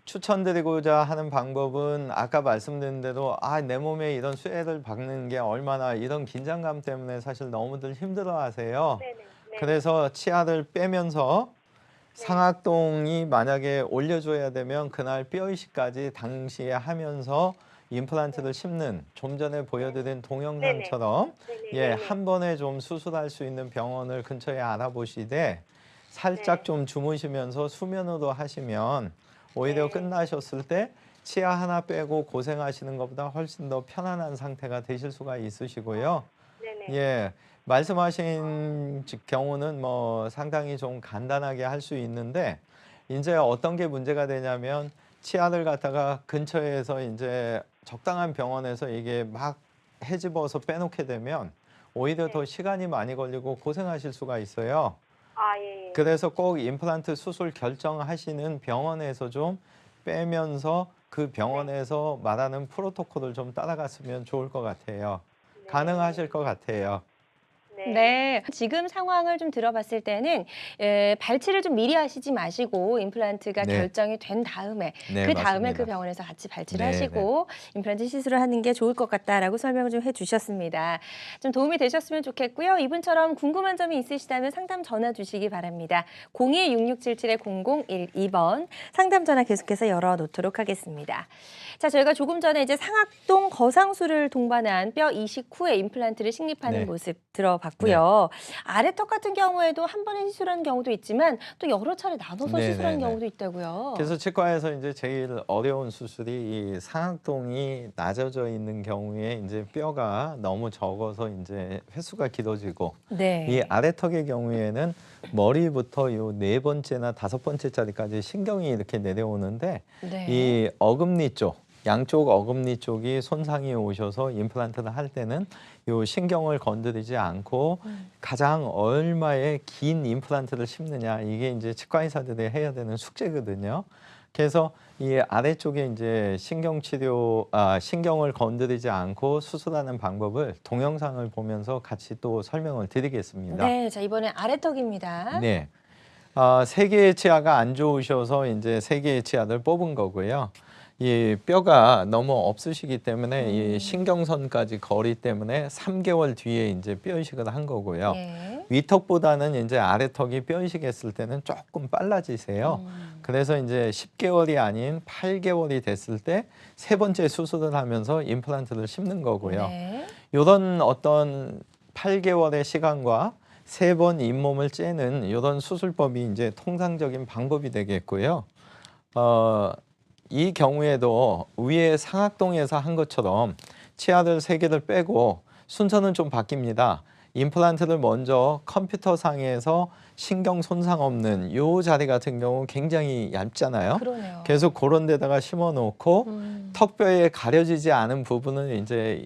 추천드리고자 하는 방법은 아까 말씀드린 대로 내 몸에 이런 쇠를 박는 게 얼마나 이런 긴장감 때문에 사실 너무들 힘들어하세요. 네, 네. 네. 그래서 치아를 빼면서 상악동이 만약에 올려줘야 되면 그날 뼈 이식까지 당시에 하면서 임플란트를 심는 좀 전에 보여드린 동영상처럼 예, 한 번에 좀 수술할 수 있는 병원을 근처에 알아보시되 살짝 좀 주무시면서 수면으로 하시면 오히려 끝나셨을 때 치아 하나 빼고 고생하시는 것보다 훨씬 더 편안한 상태가 되실 수가 있으시고요. 네네. 예, 말씀하신 경우는 뭐 상당히 좀 간단하게 할 수 있는데 이제 어떤 게 문제가 되냐면 치아를 갖다가 근처에서 이제 적당한 병원에서 이게 막 헤집어서 빼놓게 되면 오히려 더 시간이 많이 걸리고 고생하실 수가 있어요. 아, 예. 그래서 꼭 임플란트 수술 결정하시는 병원에서 좀 빼면서 그 병원에서 말하는 프로토콜을 좀 따라갔으면 좋을 것 같아요. 가능하실 것 같아요. 네, 지금 상황을 좀 들어봤을 때는 발치를 좀 미리 하시지 마시고 임플란트가 네. 결정이 된 다음에 네, 그 다음에 맞습니다. 그 병원에서 같이 발치를 네, 하시고 임플란트 시술을 하는 게 좋을 것 같다라고 설명을 좀 해주셨습니다. 좀 도움이 되셨으면 좋겠고요. 이분처럼 궁금한 점이 있으시다면 상담 전화 주시기 바랍니다. 02-6677-0012번 상담 전화 계속해서 열어놓도록 하겠습니다. 자, 저희가 조금 전에 이제 상악동 거상술을 동반한 뼈 이식 후에 임플란트를 식립하는 네. 모습 들어봤고요. 아래턱 같은 경우에도 한 번에 시술하는 경우도 있지만 또 여러 차례 나눠서 네, 시술하는 네, 네. 경우도 있다고요. 그래서 치과에서 이제 제일 어려운 수술이 이 상악동이 낮아져 있는 경우에 이제 뼈가 너무 적어서 이제 횟수가 길어지고 네. 이 아래턱의 경우에는 머리부터 요 4번째나 5번째짜리까지 신경이 이렇게 내려오는데 네. 이 어금니 쪽 양쪽 어금니 쪽이 손상이 오셔서 임플란트를 할 때는 요 신경을 건드리지 않고 가장 얼마의 긴 임플란트를 심느냐 이게 이제 치과 의사들이 해야 되는 숙제거든요. 그래서 이 아래쪽에 이제 신경을 건드리지 않고 수술하는 방법을 동영상을 보면서 같이 또 설명을 드리겠습니다. 네, 자 이번엔 아래턱입니다. 네. 3개의 치아가 안 좋으셔서 이제 3개의 치아를 뽑은 거고요. 이 뼈가 너무 없으시기 때문에 이 신경선까지 거리 때문에 3개월 뒤에 이제 뼈 이식을 한 거고요. 예. 위턱보다는 이제 아래턱이 뼈 이식했을 때는 조금 빨라지세요. 그래서 이제 10개월이 아닌 8개월이 됐을 때 3번째 수술을 하면서 임플란트를 심는 거고요. 네. 이런 어떤 8개월의 시간과 3번 잇몸을 째는 이런 수술법이 이제 통상적인 방법이 되겠고요. 이 경우에도 위에 상악동에서 한 것처럼 치아를 3개를 빼고 순서는 좀 바뀝니다. 임플란트를 먼저 컴퓨터상에서 신경 손상 없는 요 자리 같은 경우 굉장히 얇잖아요. 그러네요. 계속 그런 데다가 심어 놓고 턱뼈에 가려지지 않은 부분은 이제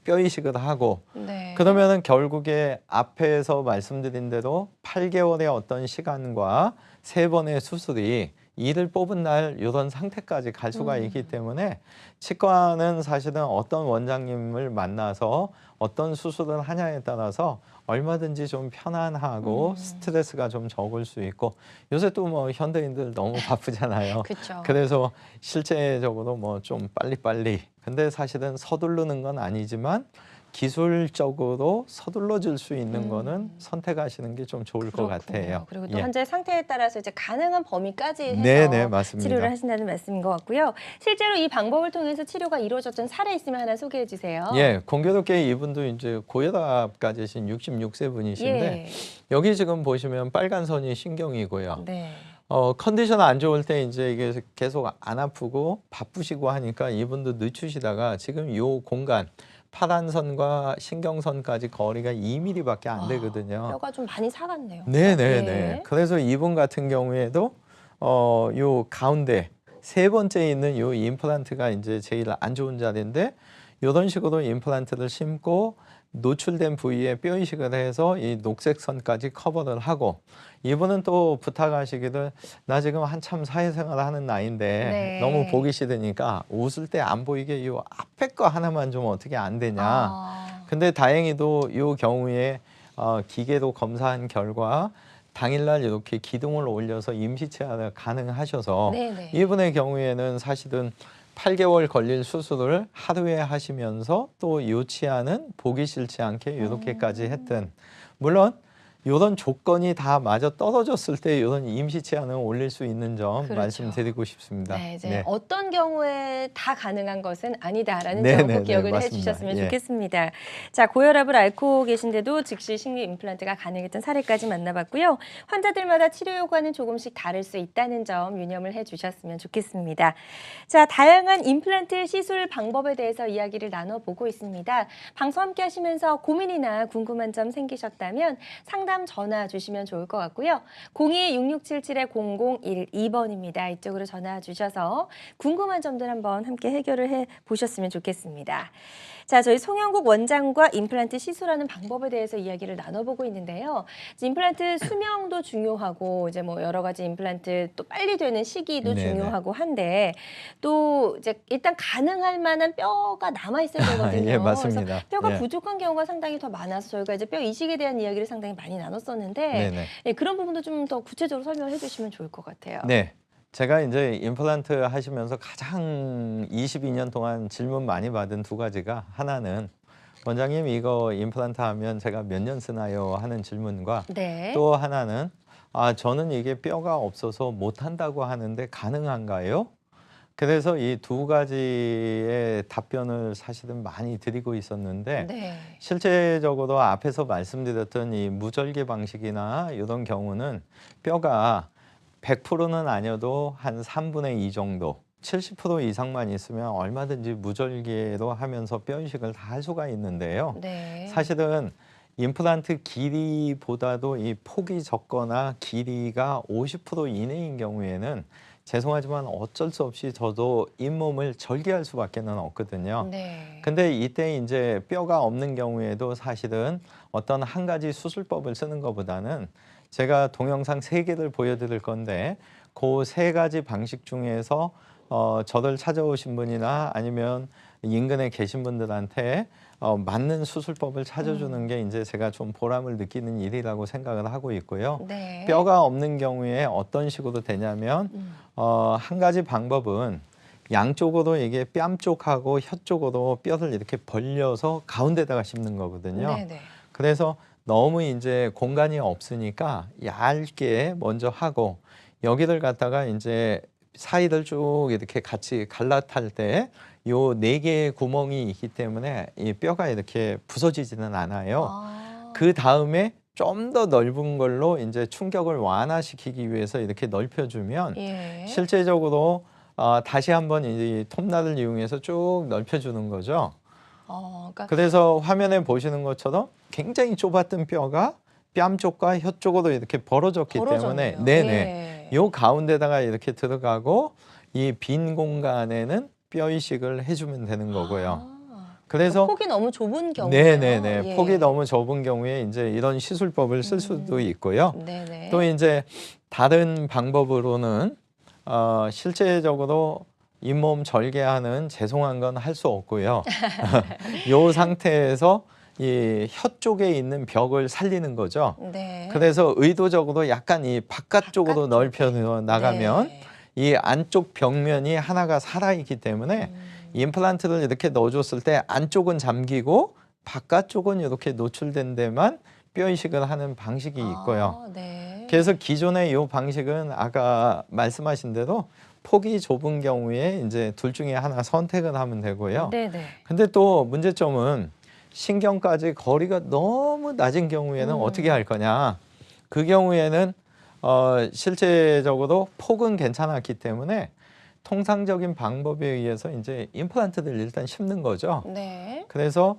뼈 이식을 하고 네. 그러면은 결국에 앞에서 말씀드린 대로 8개월의 어떤 시간과 3번의 수술이 이를 뽑은 날 이런 상태까지 갈 수가 있기 때문에 치과는 사실은 어떤 원장님을 만나서 어떤 수술을 하냐에 따라서 얼마든지 좀 편안하고 스트레스가 좀 적을 수 있고 요새 또 뭐 현대인들 너무 바쁘잖아요. 그렇죠. 그래서 실제적으로 뭐 좀 빨리빨리 근데 사실은 서두르는 건 아니지만 기술적으로 서둘러질 수 있는 거는 선택하시는 게 좀 좋을 것 같아요. 그리고 또 예. 환자의 상태에 따라서 이제 가능한 범위까지 해서 네, 맞습니다. 치료를 하신다는 말씀인 것 같고요. 실제로 이 방법을 통해서 치료가 이루어졌던 사례 있으면 하나 소개해 주세요. 예, 공교롭게 이분도 이제 고혈압 가지신 66세 분이신데 예. 여기 지금 보시면 빨간 선이 신경이고요. 네. 컨디션 안 좋을 때 이제 이게 계속 안 아프고 바쁘시고 하니까 이분도 늦추시다가 지금 요 공간 파란 선과 신경선까지 거리가 2mm밖에 안 되거든요. 뼈가 좀 많이 살았네요. 네네네. 네. 그래서 이분 같은 경우에도 요 가운데 3번째 있는 요 임플란트가 이제 제일 안 좋은 자리인데 이런 식으로 임플란트를 심고 노출된 부위에 뼈 이식을 해서 이 녹색 선까지 커버를 하고 이분은 또 부탁하시기를 나 지금 한참 사회생활을 하는 나이인데 네. 너무 보기 싫으니까 웃을 때 안 보이게 요 앞에 거 하나만 좀 어떻게 안 되냐. 근데 다행히도 이 경우에 기계로 검사한 결과 당일날 이렇게 기둥을 올려서 임시치아가 가능하셔서 네네. 이분의 경우에는 사실은 8개월 걸릴 수술을 하루에 하시면서 또 이 치아는 보기 싫지 않게 이렇게까지 했던 물론 이런 조건이 다 마저 떨어졌을 때 이런 임시 치아는 올릴 수 있는 점 그렇죠. 말씀드리고 싶습니다. 네, 이제 네. 어떤 경우에 다 가능한 것은 아니다라는 네, 점 네, 꼭 네, 기억을 맞습니다. 해주셨으면 예. 좋겠습니다. 자, 고혈압을 앓고 계신데도 즉시 신규 임플란트가 가능했던 사례까지 만나봤고요. 환자들마다 치료 효과는 조금씩 다를 수 있다는 점 유념을 해주셨으면 좋겠습니다. 자, 다양한 임플란트 시술 방법에 대해서 이야기를 나눠보고 있습니다. 방송 함께 하시면서 고민이나 궁금한 점 생기셨다면 상담 전화 주시면 좋을 것 같고요. 02-6677-0012번입니다. 이쪽으로 전화 주셔서 궁금한 점들 한번 함께 해결을 해 보셨으면 좋겠습니다. 자, 저희 송영국 원장과 임플란트 시술하는 방법에 대해서 이야기를 나눠보고 있는데요. 임플란트 수명도 중요하고 이제 뭐 여러 가지 임플란트 또 빨리 되는 시기도 네네. 중요하고 한데 또 이제 일단 가능할 만한 뼈가 남아 있어야 되거든요. 예, 맞습니다. 그래서 뼈가 예. 부족한 경우가 상당히 더 많아서 저희가 이제 뼈 이식에 대한 이야기를 상당히 많이 나눴었는데 네네. 예, 그런 부분도 좀 더 구체적으로 설명해 주시면 좋을 것 같아요. 네. 제가 이제 임플란트 하시면서 가장 22년 동안 질문 많이 받은 두 가지가 하나는 원장님 이거 임플란트 하면 제가 몇 년 쓰나요 하는 질문과 네. 또 하나는 저는 이게 뼈가 없어서 못 한다고 하는데 가능한가요? 그래서 이 두 가지의 답변을 사실은 많이 드리고 있었는데 네. 실제적으로 앞에서 말씀드렸던 이 무절개 방식이나 이런 경우는 뼈가 100%는 아니어도 한 3분의 2 정도 70% 이상만 있으면 얼마든지 무절개로 하면서 뼈 이식을 다 할 수가 있는데요. 네. 사실은 임플란트 길이보다도 이 폭이 적거나 길이가 50% 이내인 경우에는 죄송하지만 어쩔 수 없이 저도 잇몸을 절개할 수밖에는 없거든요. 네. 근데 이때 이제 뼈가 없는 경우에도 사실은 어떤 한 가지 수술법을 쓰는 것보다는 제가 동영상 3개를 보여드릴 건데 그 3가지 방식 중에서 저를 찾아오신 분이나 아니면 인근에 계신 분들한테 맞는 수술법을 찾아주는 게 이제 제가 좀 보람을 느끼는 일이라고 생각을 하고 있고요. 네. 뼈가 없는 경우에 어떤 식으로 되냐면 한 가지 방법은 양쪽으로 이게 뺨 쪽하고 혀 쪽으로 뼈를 이렇게 벌려서 가운데다가 심는 거거든요. 네네. 그래서 너무 이제 공간이 없으니까 얇게 먼저 하고 여기를 갖다가 이제 사이를 쭉 이렇게 같이 갈라탈 때 요 4개의 구멍이 있기 때문에 이 뼈가 이렇게 부서지지는 않아요. 그 다음에 좀 더 넓은 걸로 이제 충격을 완화시키기 위해서 이렇게 넓혀주면 예. 실제적으로 다시 한번 이 톱날을 이용해서 쭉 넓혀주는 거죠. 그러니까 그래서 화면에 보시는 것처럼 굉장히 좁았던 뼈가 뺨 쪽과 혀 쪽으로 이렇게 벌어졌기 때문에 벌어졌네요. 네네. 예. 요 가운데다가 이렇게 들어가고 이 빈 공간에는 뼈 이식을 해주면 되는 거고요. 그래서 폭이 너무 좁은 경우네요. 네네네. 예. 폭이 너무 좁은 경우에 이제 이런 시술법을 쓸 수도 있고요. 네네. 또 이제 다른 방법으로는 실제적으로 잇몸 절개하는 죄송한 건 할 수 없고요. 이 상태에서 이 혀 쪽에 있는 벽을 살리는 거죠. 네. 그래서 의도적으로 약간 이 바깥쪽으로 넓혀 나가면 네. 이 안쪽 벽면이 하나가 살아있기 때문에 임플란트를 이렇게 넣어줬을 때 안쪽은 잠기고 바깥쪽은 이렇게 노출된 데만 뼈 이식을 하는 방식이 있고요. 네. 그래서 기존의 이 방식은 아까 말씀하신 대로 폭이 좁은 경우에 이제 둘 중에 하나 선택을 하면 되고요. 네네. 근데 또 문제점은 신경까지 거리가 너무 낮은 경우에는 어떻게 할 거냐. 그 경우에는 실제적으로 폭은 괜찮았기 때문에 통상적인 방법에 의해서 이제 임플란트를 일단 심는 거죠. 네. 그래서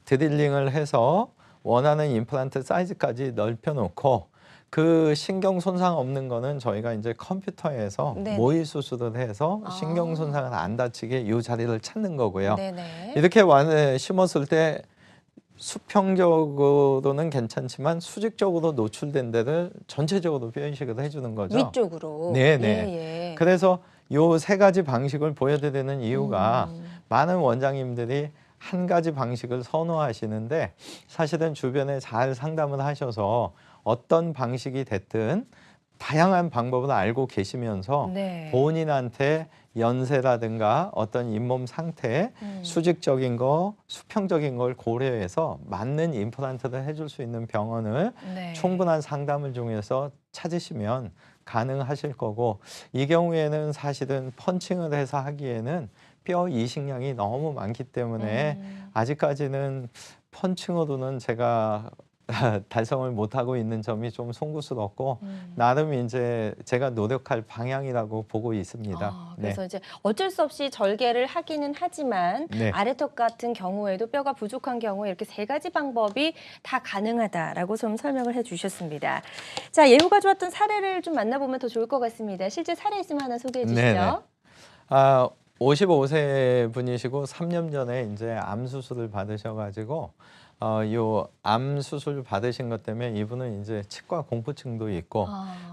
드릴링을 해서 원하는 임플란트 사이즈까지 넓혀 놓고 그 신경 손상 없는 거는 저희가 이제 컴퓨터에서 네네. 모의 수술을 해서 신경 손상을 안 다치게 이 자리를 찾는 거고요. 네네. 이렇게 심었을 때 수평적으로는 괜찮지만 수직적으로 노출된 데를 전체적으로 뼈 이식을 해주는 거죠. 위쪽으로. 네네. 예, 예. 그래서 요 3가지 방식을 보여드리는 이유가 많은 원장님들이 한 가지 방식을 선호하시는데 사실은 주변에 잘 상담을 하셔서 어떤 방식이 됐든 다양한 방법을 알고 계시면서 네. 본인한테 연세라든가 어떤 잇몸 상태, 수직적인 거, 수평적인 걸 고려해서 맞는 임플란트를 해줄 수 있는 병원을 네. 충분한 상담을 통해서 찾으시면 가능하실 거고, 이 경우에는 사실은 펀칭을 해서 하기에는 뼈 이식량이 너무 많기 때문에 아직까지는 펀칭으로는 제가 달성을 못하고 있는 점이 좀 송구스럽고 나름 이제 제가 노력할 방향이라고 보고 있습니다. 그래서 이제 어쩔 수 없이 절개를 하기는 하지만 네. 아래턱 같은 경우에도 뼈가 부족한 경우에 이렇게 3가지 방법이 다 가능하다라고 좀 설명을 해주셨습니다. 자, 예후가 좋았던 사례를 좀 만나보면 더 좋을 것 같습니다. 실제 사례 있으면 하나 소개해 주시죠. 네네. 55세 분이시고 3년 전에 이제 암 수술을 받으셔가지고 요 암 수술 받으신 것 때문에 이분은 이제 치과 공포증도 있고,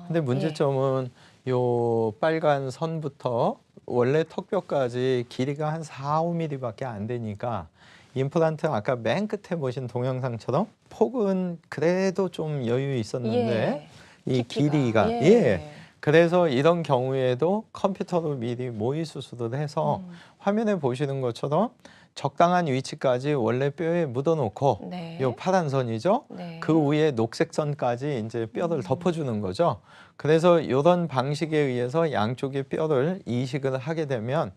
근데 문제점은 요 빨간 선부터 원래 턱뼈까지 길이가 한 4, 5mm밖에 안 되니까 임플란트 아까 맨 끝에 보신 동영상처럼 폭은 그래도 좀 여유 있었는데 이 길이가 그래서 이런 경우에도 컴퓨터로 미리 모의 수술을 해서 화면에 보시는 것처럼 적당한 위치까지 원래 뼈에 묻어놓고 요 파란 선이죠. 그 위에 녹색 선까지 이제 뼈를 덮어주는 거죠. 그래서 이런 방식에 의해서 양쪽의 뼈를 이식을 하게 되면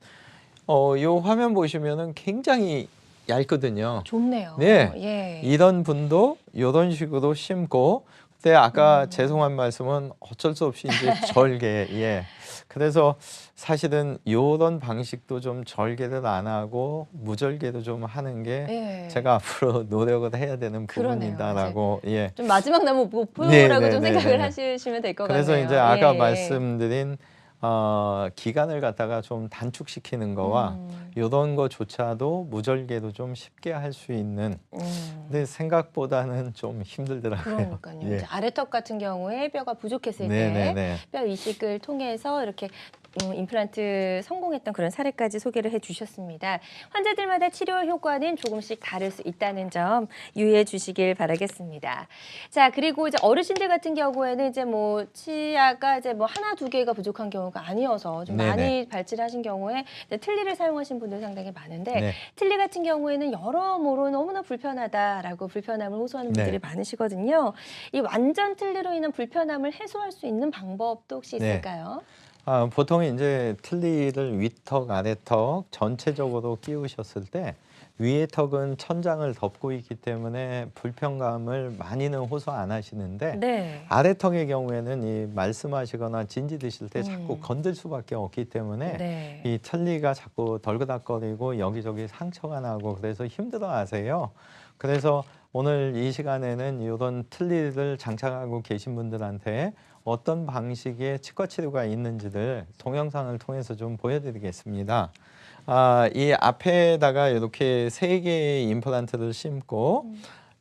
요 화면 보시면은 굉장히 얇거든요. 좋네요. 네, 이런 분도 이런 식으로 심고, 그때 아까 죄송한 말씀은 어쩔 수 없이 이제 절개. 그래서 사실은 이런 방식도 좀 절개를 안 하고 무절개도 좀 하는 게 제가 앞으로 노력을 해야 되는 부분이다라고. 좀 마지막 나무 목표라고 좀 생각을 하시면 될 것 같네요. 그래서 이제 아까 말씀드린 기간을 갖다가 좀 단축시키는 거와 이런 거조차도 무절개도 좀 쉽게 할 수 있는. 근데 생각보다는 좀 힘들더라고요. 그러니까요. 이제 아래턱 같은 경우에 뼈가 부족했을 때 뼈 이식을 통해서 이렇게 임플란트 성공했던 그런 사례까지 소개를 해주셨습니다. 환자들마다 치료 효과는 조금씩 다를 수 있다는 점 유의해 주시길 바라겠습니다. 자, 그리고 이제 어르신들 같은 경우에는 이제 뭐 치아가 이제 뭐 하나 두 개가 부족한 경우가 아니어서 좀 많이 발치하신 경우에 틀니를 사용하신 분들 상당히 많은데 틀니 같은 경우에는 여러모로 너무나 불편하다라고 불편함을 호소하는 분들이 많으시거든요. 이 완전 틀니로 인한 불편함을 해소할 수 있는 방법도 혹시 있을까요? 보통 이제 틀니를 위턱, 아래턱 전체적으로 끼우셨을 때 위의 턱은 천장을 덮고 있기 때문에 불편감을 많이는 호소 안 하시는데 아래턱의 경우에는 이 말씀하시거나 진지 드실 때 자꾸 건들 수밖에 없기 때문에 이 틀니가 자꾸 덜그닥거리고 여기저기 상처가 나고 그래서 힘들어하세요. 그래서 오늘 이 시간에는 이런 틀니를 장착하고 계신 분들한테 어떤 방식의 치과 치료가 있는지를 동영상을 통해서 좀 보여드리겠습니다. 이 앞에다가 이렇게 3개의 임플란트를 심고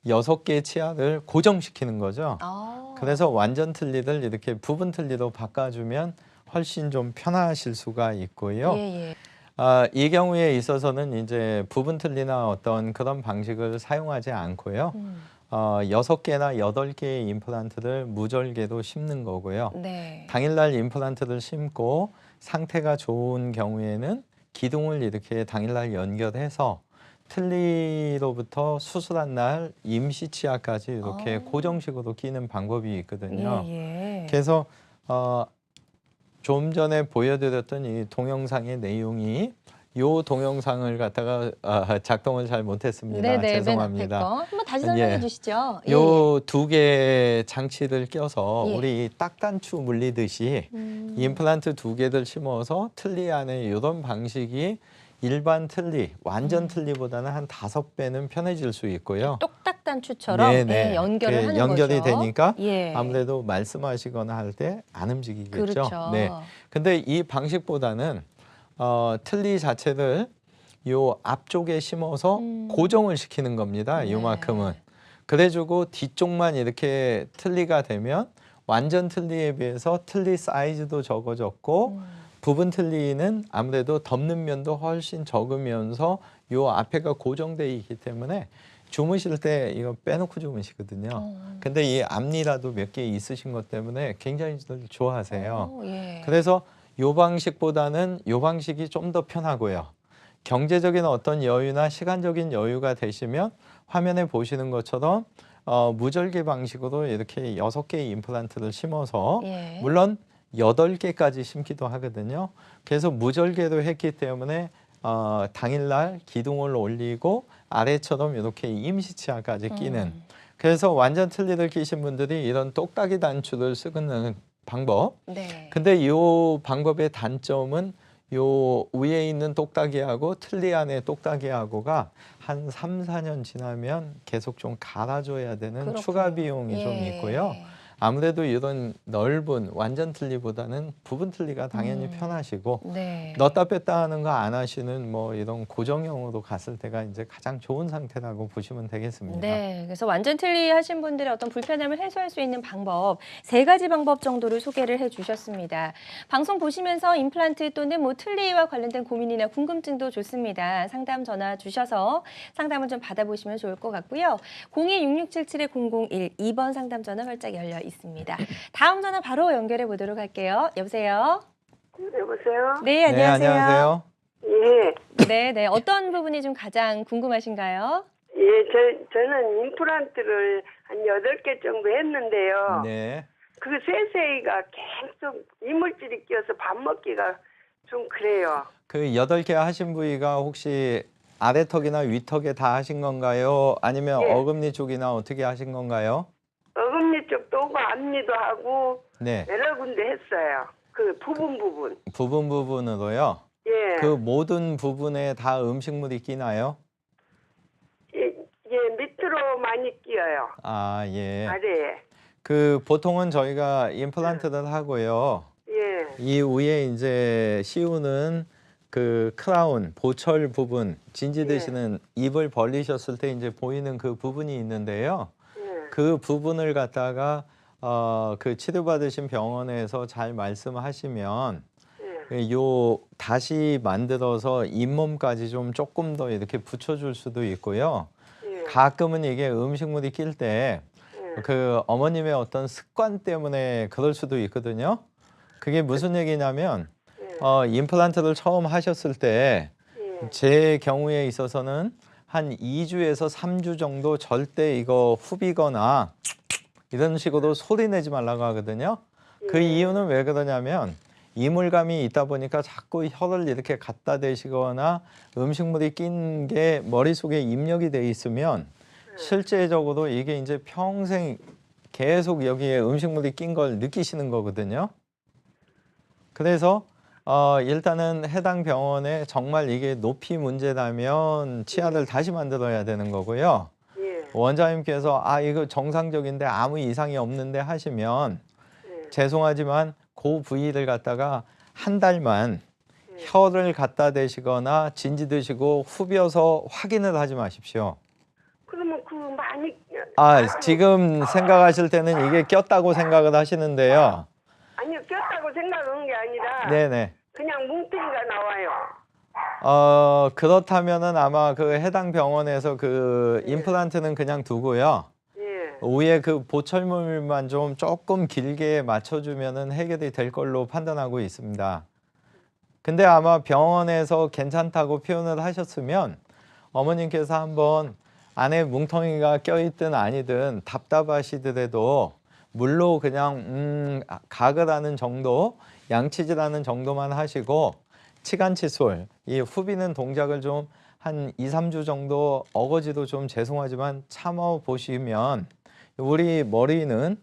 6개의 치아를 고정시키는 거죠. 그래서 완전 틀니를 이렇게 부분 틀니로 바꿔주면 훨씬 좀 편하실 수가 있고요. 이 경우에 있어서는 이제 부분 틀니나 어떤 그런 방식을 사용하지 않고요. 6개나 8개의 임플란트를 무절개로 심는 거고요. 당일날 임플란트를 심고 상태가 좋은 경우에는 기둥을 이렇게 당일날 연결해서 틀니로부터 수술한 날 임시 치아까지 이렇게 고정식으로 끼는 방법이 있거든요. 그래서 좀 전에 보여드렸던 이 동영상의 내용이 요 동영상을 갖다가 작동을 잘 못했습니다. 죄송합니다. 한번 다시 설명해 주시죠. 요 2개 장치를 껴서 우리 딱단추 물리듯이 임플란트 2개를 심어서 틀니 안에 이런 방식이 일반 틀니, 완전 틀니보다는 한 5배는 편해질 수 있고요. 똑딱단추처럼 연결을 하는 연결이 거죠. 되니까 아무래도 말씀하시거나 할 때 안 움직이겠죠. 그렇죠. 근데 이 방식보다는 틀니 자체를 요 앞쪽에 심어서 고정을 시키는 겁니다. 요만큼은. 그래주고 뒤쪽만 이렇게 틀니가 되면 완전 틀니에 비해서 틀니 사이즈도 적어졌고 부분 틀니는 아무래도 덮는 면도 훨씬 적으면서 요 앞에가 고정되어 있기 때문에 주무실 때 이거 빼놓고 주무시거든요. 근데 이 앞니라도 몇 개 있으신 것 때문에 굉장히 좋아하세요. 예. 그래서 요 방식보다는 요 방식이 좀 더 편하고요. 경제적인 어떤 여유나 시간적인 여유가 되시면 화면에 보시는 것처럼 무절개 방식으로 이렇게 6개의 임플란트를 심어서 예. 물론 8개까지 심기도 하거든요. 그래서 무절개로 했기 때문에 당일날 기둥을 올리고 아래처럼 이렇게 임시치아까지 끼는 그래서 완전 틀니를 끼신 분들이 이런 똑딱이 단추를 쓰는 방법. 네. 근데 이 방법의 단점은 요 위에 있는 똑딱이하고 틀니 안에 똑딱이하고가 한 3, 4년 지나면 계속 좀 갈아줘야 되는 그렇군요. 추가 비용이 좀 예. 있고요. 아무래도 이런 넓은 완전 틀니보다는 부분 틀니가 당연히 편하시고 네. 넣었다 뺐다 하는 거 안 하시는 뭐 이런 고정형으로 갔을 때가 이제 가장 좋은 상태라고 보시면 되겠습니다. 네, 그래서 완전 틀니 하신 분들의 어떤 불편함을 해소할 수 있는 방법 3가지 방법 정도를 소개를 해주셨습니다. 방송 보시면서 임플란트 또는 뭐 틀니와 관련된 고민이나 궁금증도 좋습니다. 상담 전화 주셔서 상담을 좀 받아보시면 좋을 것 같고요. 02-6677-001 2번 상담 전화 활짝 열려 있습니다. 다음 전화 바로 연결해 보도록 할게요. 여보세요? 여보세요? 네, 안녕하세요. 안녕하세요. 예. 네, 네. 어떤 부분이 좀 가장 궁금하신가요? 예, 저는 임플란트를 한 8개 정도 했는데요. 네. 그 쇠쇠이가 계속 이물질이 끼어서 밥 먹기가 좀 그래요. 그 8개 하신 부위가 혹시 아래턱이나 위턱에 다 하신 건가요? 아니면 예. 어금니 쪽이나 어떻게 하신 건가요? 어금니 쪽도 오고 앞니도 하고 네. 여러 군데 했어요. 그 부분. 부분으로요. 예. 그 모든 부분에 다 음식물이 끼나요? 예, 밑으로 많이 끼어요. 아, 예. 아래에. 그 보통은 저희가 임플란트를 하고요. 예. 이 위에 이제 씌우는 그 크라운, 보철 부분, 진지 드시는 입을 벌리셨을 때 이제 보이는 그 부분이 있는데요. 예. 그 부분을 갖다가 그 치료받으신 병원에서 잘 말씀하시면 예. 요 다시 만들어서 잇몸까지 좀 조금 더 이렇게 붙여줄 수도 있고요. 예. 가끔은 이게 음식물이 낄 때 그 어머님의 어떤 습관 때문에 그럴 수도 있거든요. 그게 무슨 얘기냐면 임플란트를 처음 하셨을 때 제 경우에 있어서는 한 2주에서 3주 정도 절대 이거 후비거나 이런 식으로 소리 내지 말라고 하거든요. 그 이유는 왜 그러냐면 이물감이 있다 보니까 자꾸 혀를 이렇게 갖다 대시거나 음식물이 낀 게 머릿속에 입력이 돼 있으면 실제적으로 이게 이제 평생 계속 여기에 음식물이 낀 걸 느끼시는 거거든요. 그래서 일단은 해당 병원에 정말 이게 높이 문제라면 치아를 다시 만들어야 되는 거고요. 예. 원장님께서 이거 정상적인데 아무 이상이 없는데 하시면 죄송하지만 그 부위를 갖다가 한 달만 혀를 갖다 대시거나 진지 드시고 후벼서 확인을 하지 마십시오. 그러면 그 많이 지금 생각하실 때는 이게 꼈다고 생각을 하시는데요. 아니요, 꼈다고 생각한 게 아니라 네네. 그냥 뭉텅이가 나와요. 그렇다면은 아마 그 해당 병원에서 그 임플란트는 그냥 두고요. 예. 위에 그 보철물만 좀 조금 길게 맞춰주면은 해결이 될 걸로 판단하고 있습니다. 근데 아마 병원에서 괜찮다고 표현을 하셨으면 어머님께서 한번 안에 뭉텅이가 껴있든 아니든 답답하시더라도 물로 그냥 가글 하는 정도, 양치질 하는 정도만 하시고 치간칫솔, 이 후비는 동작을 좀 한 2, 3주 정도 어거지도 좀 죄송하지만 참아 보시면 우리 머리는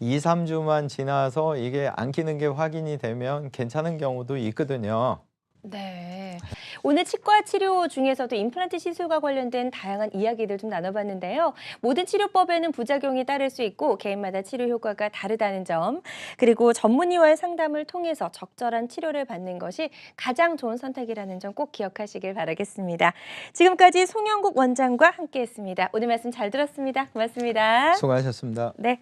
2, 3주만 지나서 이게 안 끼는 게 확인이 되면 괜찮은 경우도 있거든요. 네. 오늘 치과 치료 중에서도 임플란트 시술과 관련된 다양한 이야기들 좀 나눠봤는데요. 모든 치료법에는 부작용이 따를 수 있고 개인마다 치료 효과가 다르다는 점, 그리고 전문의와의 상담을 통해서 적절한 치료를 받는 것이 가장 좋은 선택이라는 점 꼭 기억하시길 바라겠습니다. 지금까지 송영국 원장과 함께했습니다. 오늘 말씀 잘 들었습니다. 고맙습니다. 수고하셨습니다. 네.